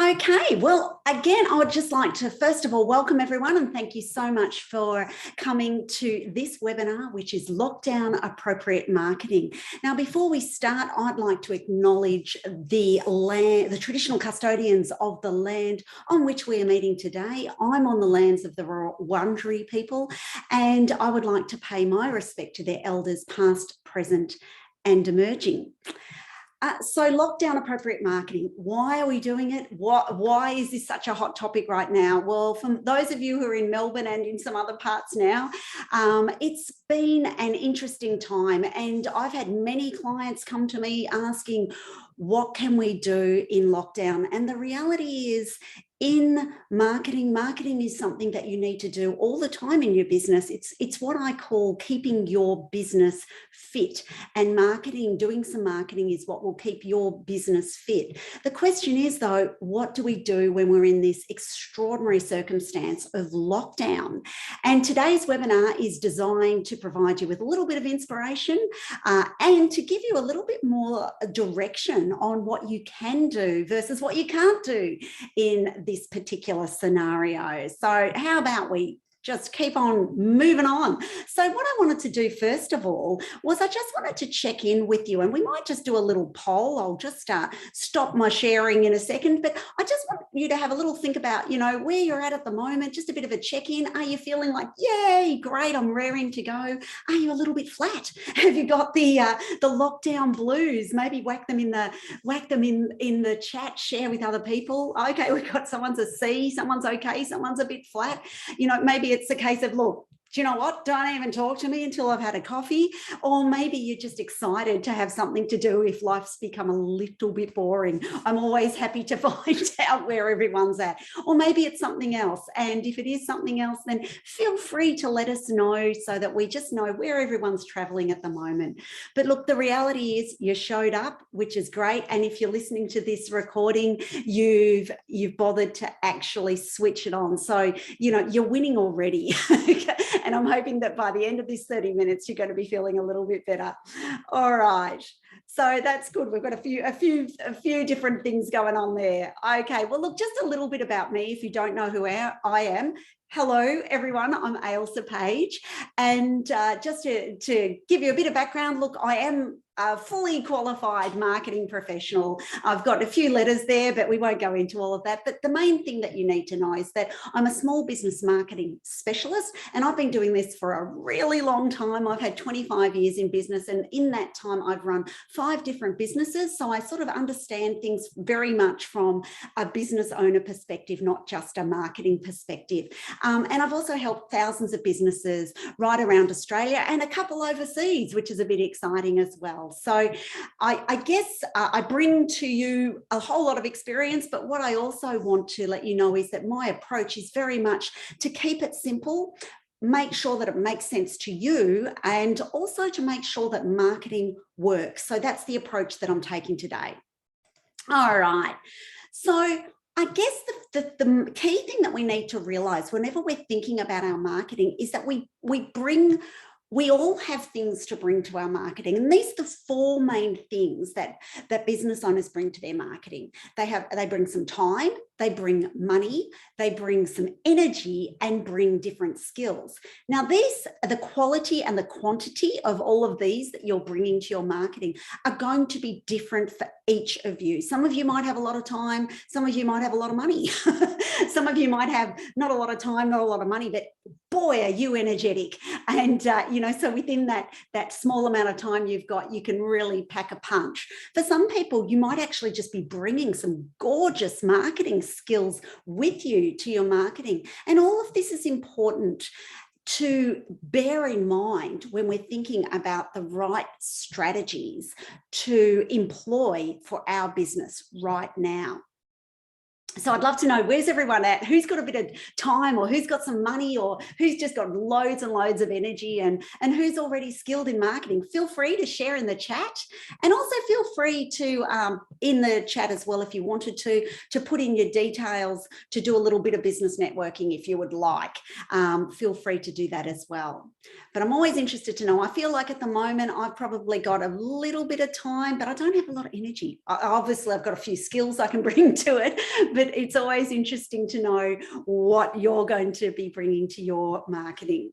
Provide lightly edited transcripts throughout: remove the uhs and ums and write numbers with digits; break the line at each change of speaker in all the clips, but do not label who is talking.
Okay, well, again, I would just like to first of all welcome everyone and thank you so much for coming to this webinar, which is Lockdown Appropriate Marketing. Now, before we start, I'd like to acknowledge the traditional custodians of the land on which we are meeting today. I'm on the lands of the Wurundjeri people, and I would like to pay my respect to their elders past, present, and emerging. So lockdown appropriate marketing, why are we doing it? Why is this such a hot topic right now? Well, for those of you who are in Melbourne and in some other parts now, it's been an interesting time, and I've had many clients come to me asking, what can we do in lockdown? And the reality is, in marketing is something that you need to do all the time in your business. It's what I call keeping your business fit, and doing some marketing is what will keep your business fit. The question is though, what do we do when we're in this extraordinary circumstance of lockdown? And today's webinar is designed to provide you with a little bit of inspiration and to give you a little bit more direction on what you can do versus what you can't do in this particular scenario. So how about we just keep on moving on? So what I wanted to do first of all was I just wanted to check in with you, and we might just do a little poll. I'll just stop my sharing in a second, but I just want you to have a little think about, where you're at the moment, just a bit of a check-in. Are you feeling like, yay, great, I'm raring to go? Are you a little bit flat? Have you got the lockdown blues? Maybe whack them in the chat, share with other people. Okay, we've got someone's a C, someone's okay, someone's a bit flat. Maybe it's a case of, look, do you know what? Don't even talk to me until I've had a coffee. Or maybe you're just excited to have something to do if life's become a little bit boring. I'm always happy to find out where everyone's at. Or maybe it's something else. And if it is something else, then feel free to let us know so that we just know where everyone's traveling at the moment. But look, the reality is you showed up, which is great. And if you're listening to this recording, you've bothered to actually switch it on. So, you're winning already. And I'm hoping that by the end of this 30 minutes, you're going to be feeling a little bit better. All right. So that's good. We've got a few different things going on there. Okay. Well, look, just a little bit about me. If you don't know who I am. Hello, everyone. I'm Ailsa Page. And just to give you a bit of background, look, I am a fully qualified marketing professional. I've got a few letters there, but we won't go into all of that. But the main thing that you need to know is that I'm a small business marketing specialist, and I've been doing this for a really long time. I've had 25 years in business, and in that time, I've run 5 different businesses. So I sort of understand things very much from a business owner perspective, not just a marketing perspective. And I've also helped thousands of businesses right around Australia and a couple overseas, which is a bit exciting as well. So I guess I bring to you a whole lot of experience, but what I also want to let you know is that my approach is very much to keep it simple, make sure that it makes sense to you, and also to make sure that marketing works. So that's the approach that I'm taking today. All right. So I guess the key thing that we need to realize whenever we're thinking about our marketing is that we all have things to bring to our marketing. And these are the 4 main things that business owners bring to their marketing. They bring some time, they bring money, they bring some energy, and bring different skills. Now, the quality and the quantity of all of these that you're bringing to your marketing are going to be different for each of you. Some of you might have a lot of time, some of you might have a lot of money. Some of you might have not a lot of time, not a lot of money, but boy, are you energetic. And, so within that small amount of time you've got, you can really pack a punch. For some people, you might actually just be bringing some gorgeous marketing skills with you to your marketing. And all of this is important to bear in mind when we're thinking about the right strategies to employ for our business right now. So I'd love to know, where's everyone at? Who's got a bit of time, or who's got some money, or who's just got loads and loads of energy, and who's already skilled in marketing? Feel free to share in the chat, and also feel free to, in the chat as well, if you wanted to put in your details to do a little bit of business networking if you would like. Feel free to do that as well. But I'm always interested to know. I feel like at the moment I've probably got a little bit of time, but I don't have a lot of energy. Obviously, I've got a few skills I can bring to it, but but it's always interesting to know what you're going to be bringing to your marketing.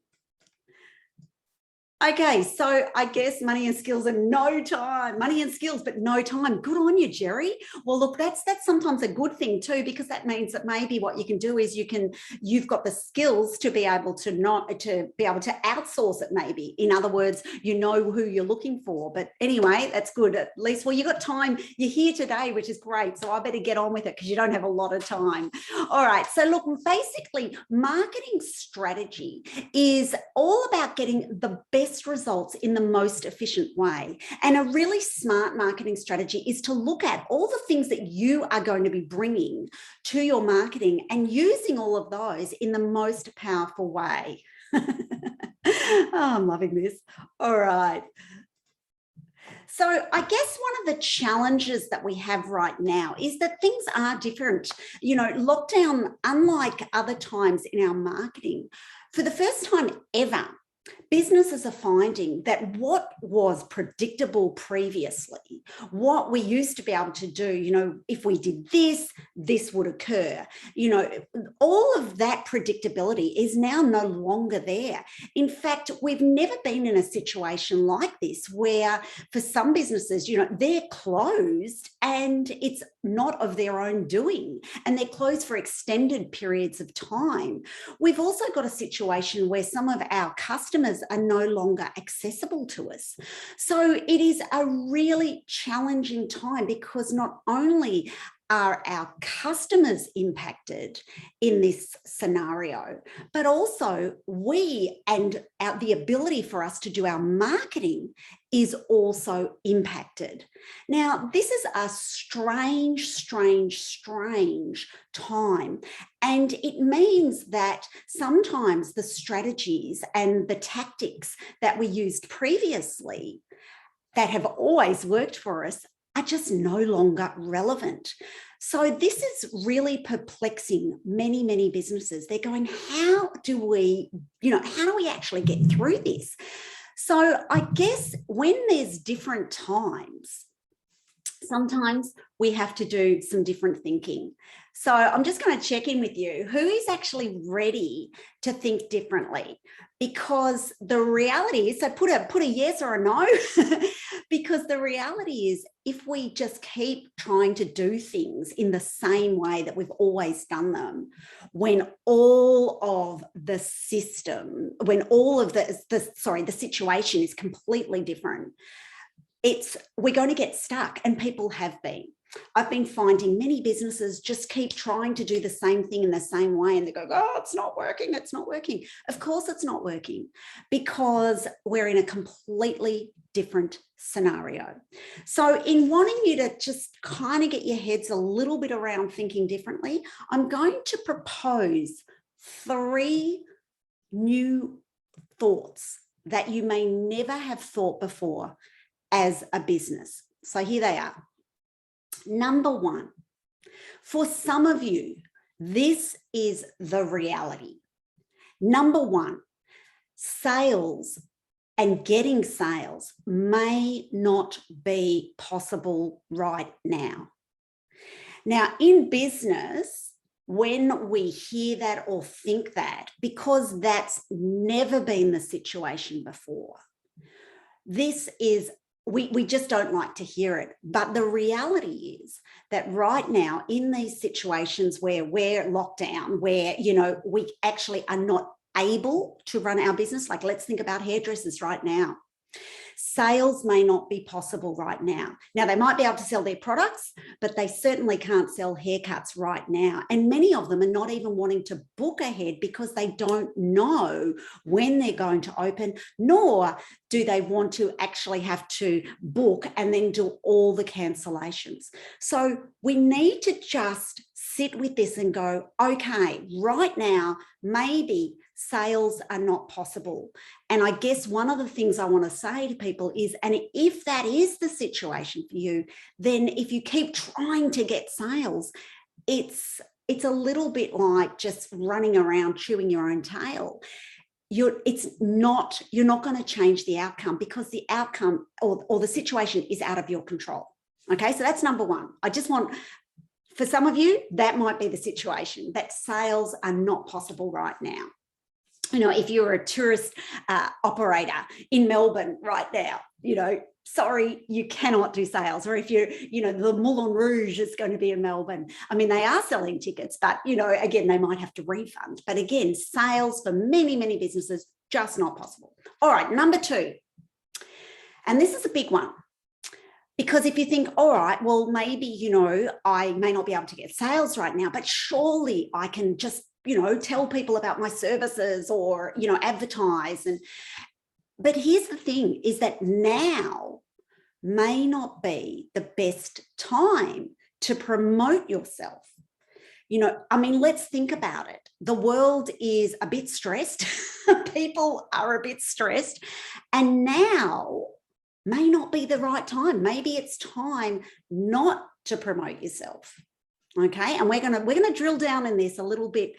Okay, so I guess money and skills and no time. Money and skills, but no time. Good on you, Jerry. Well, look, that's sometimes a good thing too, because that means that maybe what you can do is you've got the skills to be able to outsource it maybe. In other words, you know who you're looking for. But anyway, that's good. At least, well, you got time. You're here today, which is great. So I better get on with it because you don't have a lot of time. All right. So look, basically, marketing strategy is all about getting the best results in the most efficient way. And a really smart marketing strategy is to look at all the things that you are going to be bringing to your marketing and using all of those in the most powerful way. Oh, I'm loving this. All right. So I guess one of the challenges that we have right now is that things are different. You know, lockdown, unlike other times in our marketing, for the first time ever, businesses are finding that what was predictable previously, what we used to be able to do, you know, if we did this, this would occur, you know, all of that predictability is now no longer there. In fact, we've never been in a situation like this where for some businesses, you know, they're closed and it's not of their own doing and they're closed for extended periods of time. We've also got a situation where some of our customers are no longer accessible to us. So it is a really challenging time because not only are our customers impacted in this scenario, but also we and the ability for us to do our marketing is also impacted. Now, this is a strange time. And it means that sometimes the strategies and the tactics that we used previously that have always worked for us are just no longer relevant. So this is really perplexing many businesses. They're going, how do we actually get through this? So I guess when there's different times, sometimes we have to do some different thinking. So I'm just going to check in with you. Who is actually ready to think differently? Because the reality is, so put a yes or a no, because the reality is if we just keep trying to do things in the same way that we've always done them, when all of the system, when all of the situation is completely different, we're going to get stuck, and people have been. I've been finding many businesses just keep trying to do the same thing in the same way and they go, oh, it's not working. It's not working. Of course it's not working because we're in a completely different scenario. So in wanting you to just kind of get your heads a little bit around thinking differently, I'm going to propose 3 new thoughts that you may never have thought before as a business. So here they are. Number 1, for some of you, this is the reality. Number 1, sales and getting sales may not be possible right now. Now, in business, when we hear that or think that, because that's never been the situation before, this is we just don't like to hear it. But the reality is that right now in these situations where we're locked down, where, you know, we actually are not able to run our business, like let's think about hairdressers right now. Sales may not be possible right now. Now, they might be able to sell their products, but they certainly can't sell haircuts right now. And many of them are not even wanting to book ahead because they don't know when they're going to open, nor do they want to actually have to book and then do all the cancellations. So we need to just sit with this and go, okay, right now, maybe sales are not possible. And I guess one of the things I want to say to people is, and if that is the situation for you, then if you keep trying to get sales, it's a little bit like just running around chewing your own tail. You're not going to change the outcome because the outcome or the situation is out of your control. Okay, so that's number 1. I just want for some of you, that might be the situation, that sales are not possible right now. You know, if you're a tourist operator in Melbourne right now, you know, sorry, you cannot do sales. Or if you're, you know, the Moulin Rouge is going to be in Melbourne. I mean, they are selling tickets, but, you know, again, they might have to refund. But again, sales for many, many businesses, just not possible. All right, number 2. And this is a big one. Because if you think, all right, well, maybe, you know, I may not be able to get sales right now, but surely I can just, you know, tell people about my services or, you know, advertise. But here's the thing, is that now may not be the best time to promote yourself. You know, I mean, let's think about it. The world is a bit stressed. People are a bit stressed. And now may not be the right time. Maybe it's time not to promote yourself. Okay. And we're gonna drill down in this a little bit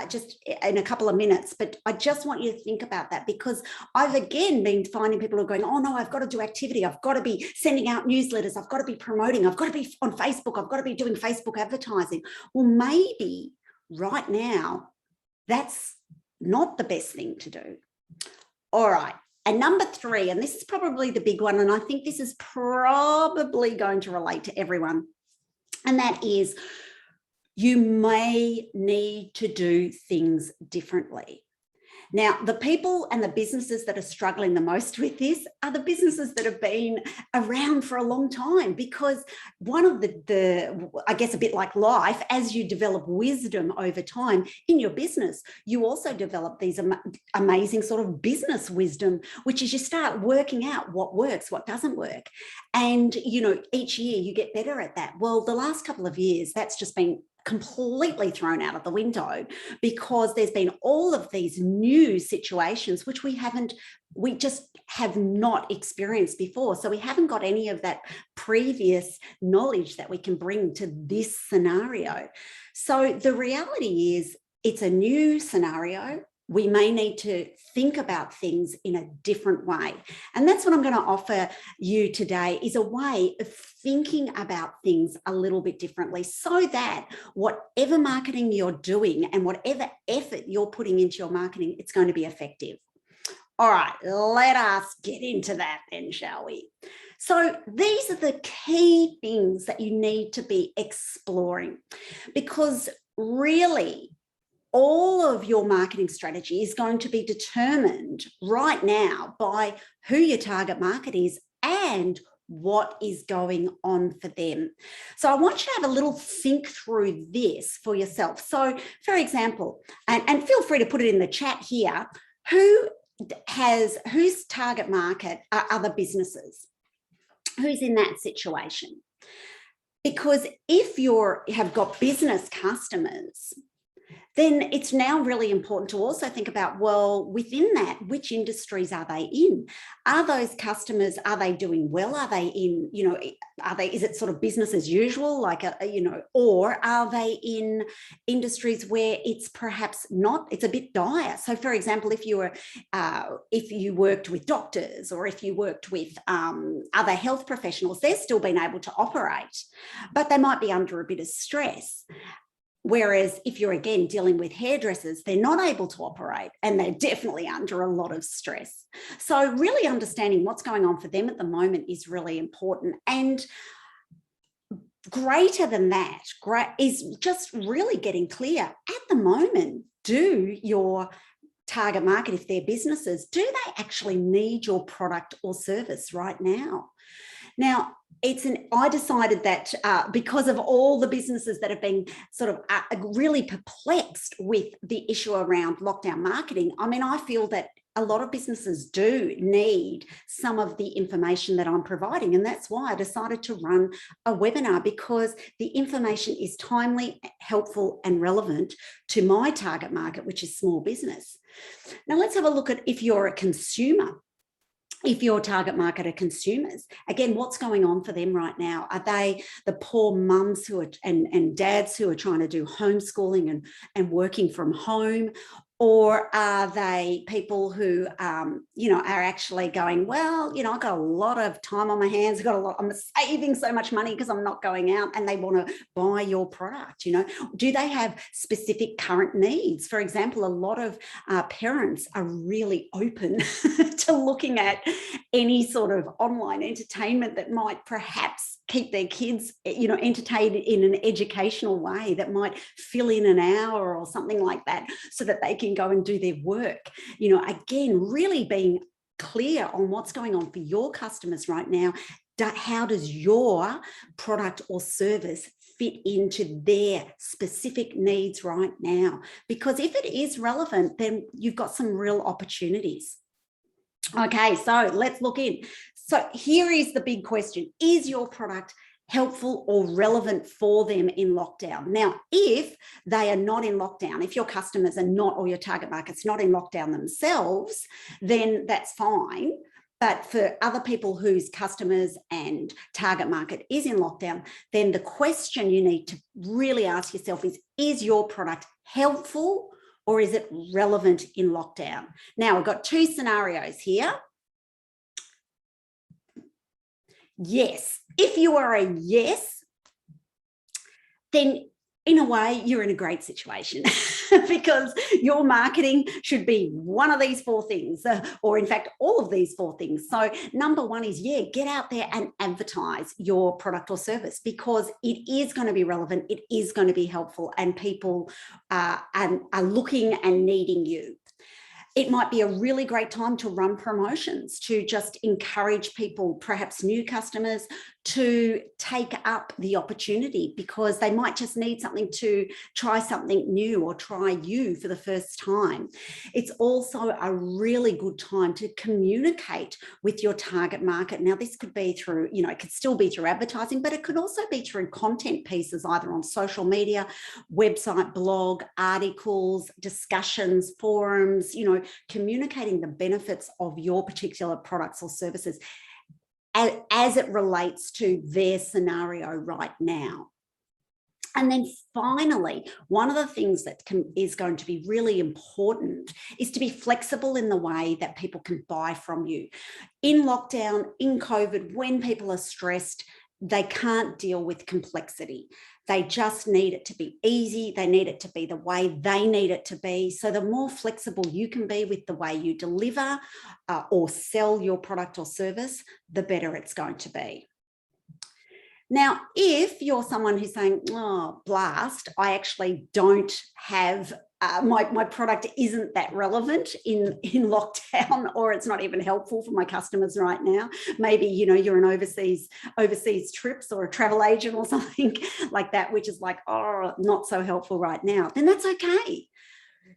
just in a couple of minutes, but I just want you to think about that, because I've again been finding people who are going, oh no, I've got to do activity. I've got to be sending out newsletters. I've got to be promoting. I've got to be on Facebook. I've got to be doing Facebook advertising. Well, maybe right now, that's not the best thing to do. All right. And number 3, and this is probably the big one, and I think this is probably going to relate to everyone, and that is you may need to do things differently. Now, the people and the businesses that are struggling the most with this are the businesses that have been around for a long time, because one of the I guess a bit like life, as you develop wisdom over time in your business, you also develop these amazing sort of business wisdom, which is you start working out what works, what doesn't work. And, you know, each year you get better at that. Well, the last couple of years, that's just been completely thrown out of the window, because there's been all of these new situations which we just have not experienced before. So we haven't got any of that previous knowledge that we can bring to this scenario. So the reality is, it's a new scenario. We may need to think about things in a different way. And that's what I'm going to offer you today, is a way of thinking about things a little bit differently, so that whatever marketing you're doing and whatever effort you're putting into your marketing, it's going to be effective. All right, let us get into that then, shall we? So these are the key things that you need to be exploring, because really, all of your marketing strategy is going to be determined right now by who your target market is and what is going on for them. So I want you to have a little think through this for yourself. So for example, and feel free to put it in the chat here, whose target market are other businesses? Who's in that situation? Because if you have got business customers, then it's now really important to also think about, well, within that, which industries are they in? Are those customers, are they doing well? Are they in, you know, is it sort of business as usual, like, you know, or are they in industries where it's perhaps not, it's a bit dire? So for example, if you worked with doctors, or if you worked with other health professionals, they're still being able to operate, but they might be under a bit of stress. Whereas if you're, again, dealing with hairdressers, they're not able to operate and they're definitely under a lot of stress. So really understanding what's going on for them at the moment is really important. And greater than that is just really getting clear. At the moment, do your target market, if they're businesses, do they actually need your product or service right now? Now, I decided that because of all the businesses that have been sort of really perplexed with the issue around lockdown marketing, I mean, I feel that a lot of businesses do need some of the information that I'm providing. And that's why I decided to run a webinar, because the information is timely, helpful, and relevant to my target market, which is small business. Now, let's have a look at if you're a consumer. If your target market are consumers, again, what's going on for them right now? Are they the poor mums and dads who are trying to do homeschooling and working from home? Or are they people who, you know, are actually going, well, you know, I've got a lot of time on my hands. I'm saving so much money because I'm not going out, and they want to buy your product. You know, do they have specific current needs? For example, a lot of parents are really open to looking at any sort of online entertainment that might perhaps keep their kids, you know, entertained in an educational way, that might fill in an hour or something like that, so that they can go and do their work. You know, again, really being clear on what's going on for your customers right now. How does your product or service fit into their specific needs right now? Because if it is relevant, then you've got some real opportunities. Okay, so let's look in. So here is the big question. Is your product helpful or relevant for them in lockdown? Now, if they are not in lockdown, if your customers are not, or your target market's not in lockdown themselves, then that's fine. But for other people whose customers and target market is in lockdown, then the question you need to really ask yourself is your product helpful or is it relevant in lockdown? Now, we've got two scenarios here. Yes. If you are a yes, then in a way, you're in a great situation because your marketing should be one of these four things, or in fact, all of these four things. So number one is, yeah, get out there and advertise your product or service, because it is going to be relevant, it is going to be helpful, and people are looking and needing you. It might be a really great time to run promotions, to just encourage people, perhaps new customers, to take up the opportunity, because they might just need something to try something new or try you for the first time. It's also a really good time to communicate with your target market. Now, this could be through, you know, it could still be through advertising, but it could also be through content pieces, either on social media, website, blog, articles, discussions, forums, you know, communicating the benefits of your particular products or services as it relates to their scenario right now. And then finally, one of the things that is going to be really important is to be flexible in the way that people can buy from you. In lockdown, in COVID, when people are stressed, they can't deal with complexity. They just need it to be easy. They need it to be the way they need it to be. So the more flexible you can be with the way you deliver or sell your product or service, the better it's going to be. Now, if you're someone who's saying, oh, blast, I actually don't have, my product isn't that relevant in lockdown, or it's not even helpful for my customers right now. Maybe, you know, you're an overseas trips or a travel agent or something like that, which is like, oh, not so helpful right now, then that's okay.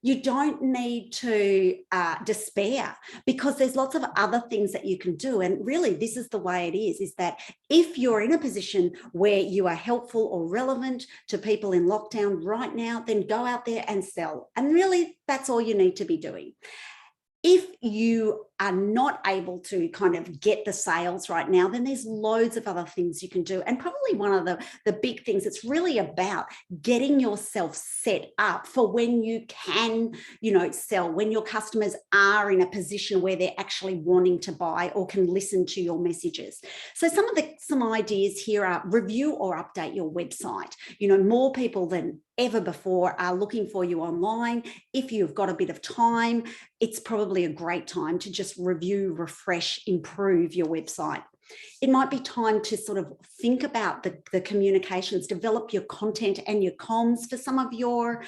You don't need to despair, because there's lots of other things that you can do. And really, this is the way it is that if you're in a position where you are helpful or relevant to people in lockdown right now, then go out there and sell. And really, that's all you need to be doing. If you are not able to kind of get the sales right now, then there's loads of other things you can do. And probably one of the big things, it's really about getting yourself set up for when you can, you know, sell, when your customers are in a position where they're actually wanting to buy or can listen to your messages. So some ideas here are: review or update your website. You know, more people than ever before are looking for you online. If you've got a bit of time, it's probably a great time to just review, refresh, improve your website. It might be time to sort of think about the communications, develop your content and your comms for some of your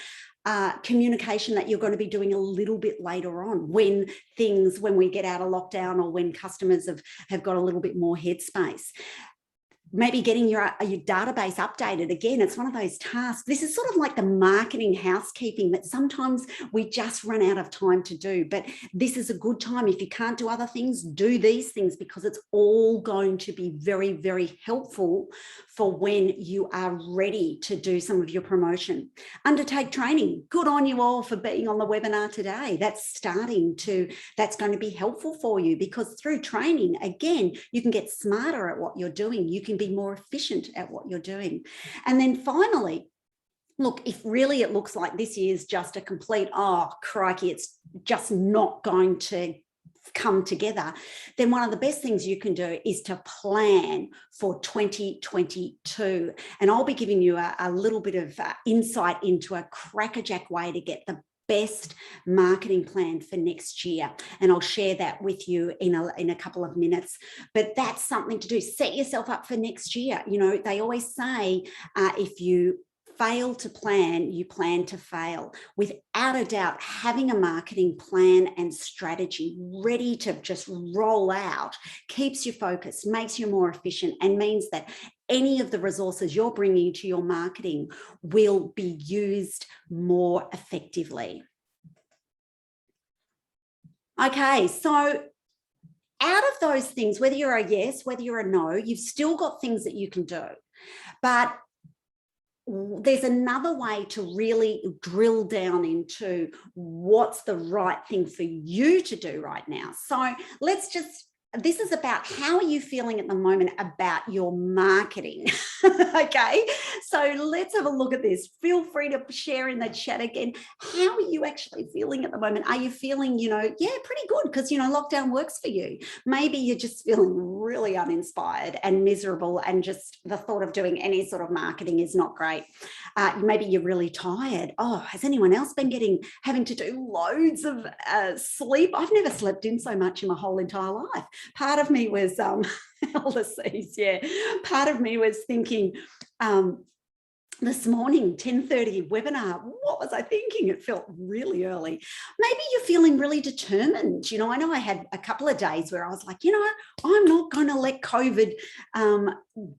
communication that you're going to be doing a little bit later on, when we get out of lockdown, or when customers have got a little bit more headspace. Maybe getting your database updated. Again, it's one of those tasks. This is sort of like the marketing housekeeping that sometimes we just run out of time to do. But this is a good time. If you can't do other things, do these things, because it's all going to be very, very helpful for when you are ready to do some of your promotion. Undertake training. Good on you all for being on the webinar today. That's going to be helpful for you, because through training, again, you can get smarter at what you're doing. You can be more efficient at what you're doing. And then finally, look, if really it looks like this year's just a complete, oh, crikey, it's just not going to come together, then one of the best things you can do is to plan for 2022. And I'll be giving you a little bit of insight into a crackerjack way to get the best marketing plan for next year. And I'll share that with you in a couple of minutes. But that's something to do. Set yourself up for next year. You know, they always say if you fail to plan, you plan to fail. Without a doubt, having a marketing plan and strategy ready to just roll out keeps you focused, makes you more efficient, and means that any of the resources you're bringing to your marketing will be used more effectively. Okay, so out of those things, whether you're a yes, whether you're a no, you've still got things that you can do. But there's another way to really drill down into what's the right thing for you to do right now. So this is about how are you feeling at the moment about your marketing. Okay, so let's have a look at this. Feel free to share in the chat again. How are you actually feeling at the moment? Are you feeling, yeah, pretty good because, lockdown works for you? Maybe you're just feeling really uninspired and miserable, and just the thought of doing any sort of marketing is not great. Maybe you're really tired. Oh, has anyone else been having to do loads of sleep? I've never slept in so much in my whole entire life. Part of me was, Ulysses, yeah. Part of me was thinking, this morning, 10:30 webinar, what was I thinking? It felt really early. Maybe you're feeling really determined. I know I had a couple of days where I was like, I'm not going to let COVID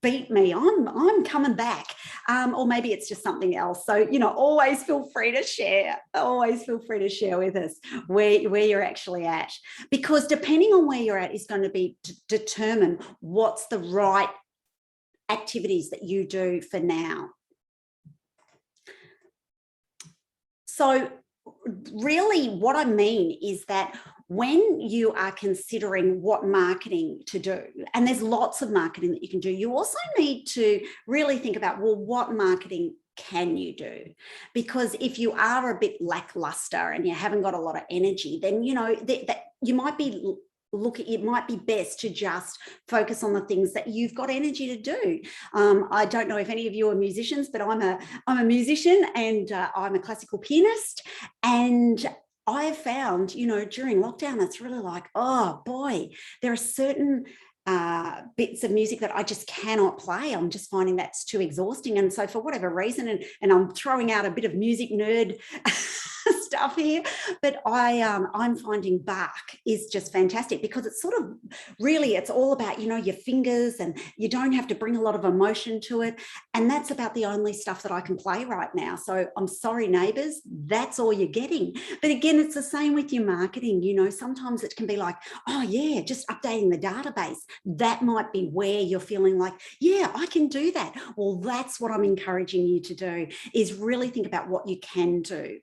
beat me. I'm coming back. Or maybe it's just something else. So, always feel free to share. Always feel free to share with us where you're actually at. Because depending on where you're at is going to be determine what's the right activities that you do for now. So really what I mean is that when you are considering what marketing to do, and there's lots of marketing that you can do, you also need to really think about, well, what marketing can you do? Because if you are a bit lackluster and you haven't got a lot of energy, then, that you might be it might be best to just focus on the things that you've got energy to do. I don't know if any of you are musicians, but I'm a musician, and I'm a classical pianist. And I have found, during lockdown, it's really like, oh boy, there are certain bits of music that I just cannot play. I'm just finding that's too exhausting. And so for whatever reason, and I'm throwing out a bit of music nerd stuff here, but I'm finding Bach is just fantastic, because it's sort of really, it's all about, your fingers, and you don't have to bring a lot of emotion to it. And that's about the only stuff that I can play right now. So I'm sorry, neighbors, that's all you're getting. But again, it's the same with your marketing. Sometimes it can be like, oh yeah, just updating the database. That might be where you're feeling like, yeah, I can do that. Well, that's what I'm encouraging you to do, is really think about what you can do.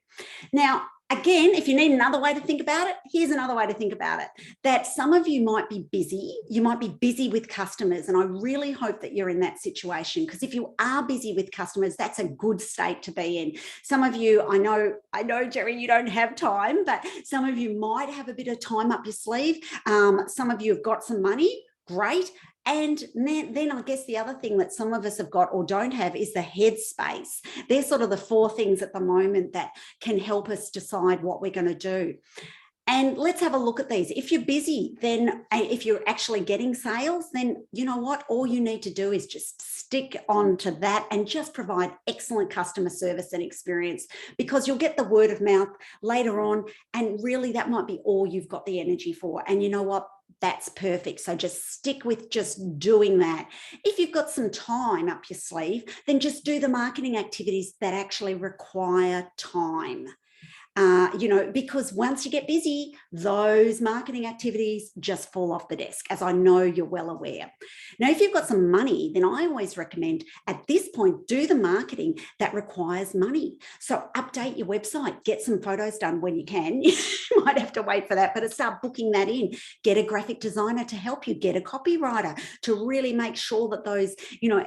Now, again, if you need another way to think about it, here's another way to think about it, that some of you might be busy. You might be busy with customers, and I really hope that you're in that situation, because if you are busy with customers, that's a good state to be in. Some of you, I know, Jerry, you don't have time, but some of you might have a bit of time up your sleeve. Some of you have got some money, great. And then I guess the other thing that some of us have got or don't have is the headspace. They're sort of the four things at the moment that can help us decide what we're going to do. And let's have a look at these. If you're busy, then if you're actually getting sales, then you know what? All you need to do is just stick on to that and just provide excellent customer service and experience, because you'll get the word of mouth later on. And really, that might be all you've got the energy for. And you know what? That's perfect. So just stick with just doing that. If you've got some time up your sleeve, then just do the marketing activities that actually require time. you know, because once you get busy, those marketing activities just fall off the desk, as I know you're well aware. Now, if you've got some money, then I always recommend at this point, do the marketing that requires money. So update your website, get some photos done when you can. You might have to wait for that, but start booking that in. Get a graphic designer to help you, get a copywriter to really make sure that those, you know,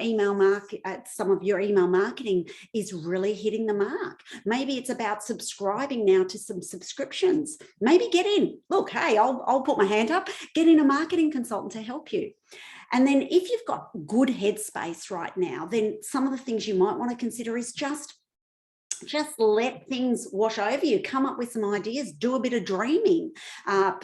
some of your email marketing is really hitting the mark. Maybe it's about subscribing now to some subscriptions. Maybe get in, look, hey, I'll put my hand up, get in a marketing consultant to help you. And then if you've got good headspace right now, then some of the things you might want to consider is just let things wash over you, come up with some ideas, do a bit of dreaming,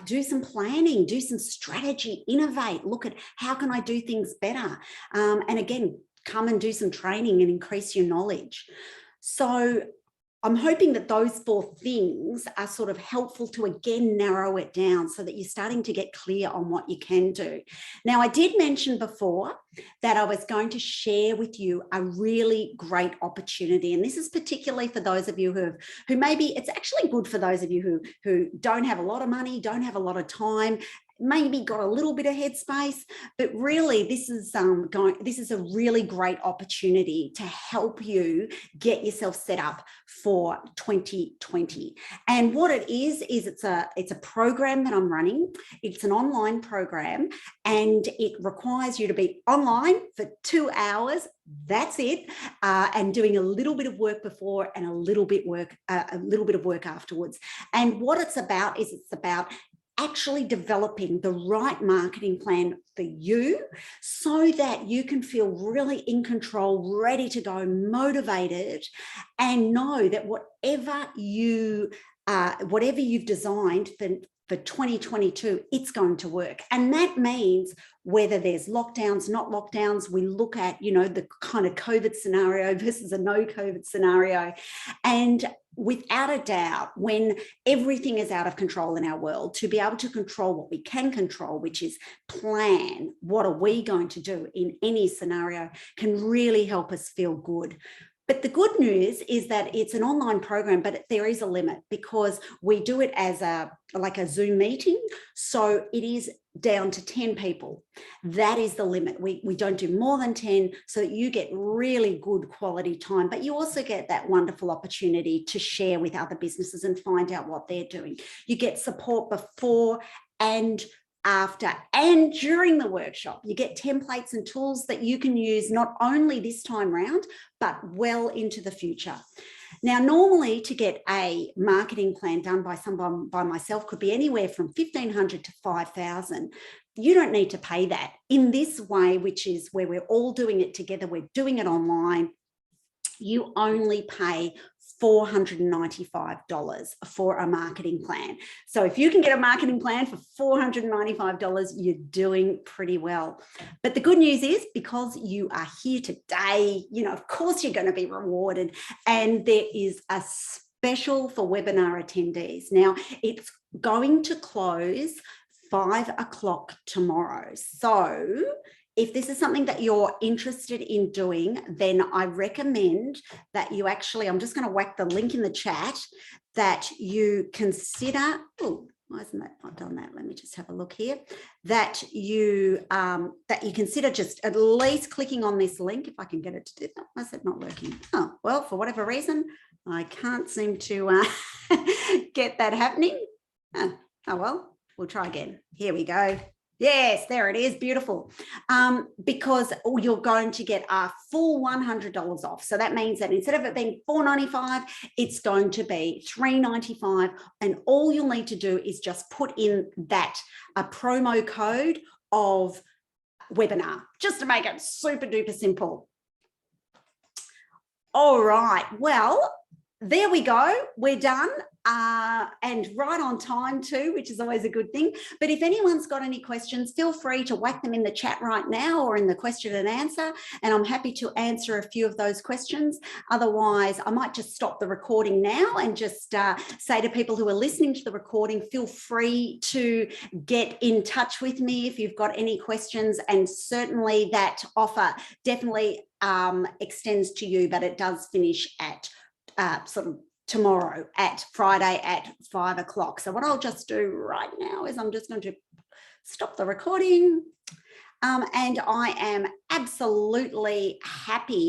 do some planning, do some strategy, innovate, look at how can I do things better? And again, come and do some training and increase your knowledge. So I'm hoping that those 4 things are sort of helpful to again narrow it down so that you're starting to get clear on what you can do. Now, I did mention before that I was going to share with you a really great opportunity. And this is particularly for those of you who maybe, it's actually good for those of you who don't have a lot of money, don't have a lot of time, maybe got a little bit of headspace, but really this is a really great opportunity to help you get yourself set up for 2020. And what it is it's a program that I'm running. It's an online program, and it requires you to be online for 2 hours. That's it, and doing a little bit of work before and a little bit of work afterwards. And what it's about is it's about actually developing the right marketing plan for you so that you can feel really in control, ready to go, motivated, and know that whatever you've designed for 2022, it's going to work. And that means whether there's lockdowns, not lockdowns, we look at, you know, the kind of COVID scenario versus a no COVID scenario. And without a doubt, when everything is out of control in our world, to be able to control what we can control, which is plan, what are we going to do in any scenario, can really help us feel good. But the good news is that it's an online program, but there is a limit because we do it as like a Zoom meeting. So it is down to 10 people. That is the limit. We don't do more than 10, so that you get really good quality time, but you also get that wonderful opportunity to share with other businesses and find out what they're doing. You get support before and after and during the workshop. You get templates and tools that you can use not only this time round, but well into the future. Now, normally to get a marketing plan done by someone, by myself, could be anywhere from $1,500 to $5,000. You don't need to pay that. In this way, which is where we're all doing it together, we're doing it online, you only pay $495 for a marketing plan. So if you can get a marketing plan for $495, you're doing pretty well. But the good news is, because you are here today, you know, of course you're going to be rewarded. And there is a special for webinar attendees. Now, it's going to close 5 o'clock tomorrow. So if this is something that you're interested in doing, then I recommend that you actually, I'm just going to whack the link in the chat, that you consider, oh, why isn't that not done that? Let me just have a look here. That you consider just at least clicking on this link, if I can get it to do that. Why is it not working? Oh, well, for whatever reason, I can't seem to get that happening. Oh, well, we'll try again. Here we go. Yes, there it is. Beautiful. Because you're going to get a full $100 off. So that means that instead of it being $495, it's going to be $395. And all you'll need to do is just put in that a promo code of webinar, just to make it super duper simple. All right. Well, there we go. We're done. And right on time too, which is always a good thing. But if anyone's got any questions, feel free to whack them in the chat right now or in the question and answer, and I'm happy to answer a few of those questions. Otherwise, I might just stop the recording now and just say to people who are listening to the recording, feel free to get in touch with me if you've got any questions, and certainly that offer definitely extends to you, but it does finish at sort of tomorrow at Friday at 5 o'clock. So what I'll just do right now is I'm just going to stop the recording. And I am absolutely happy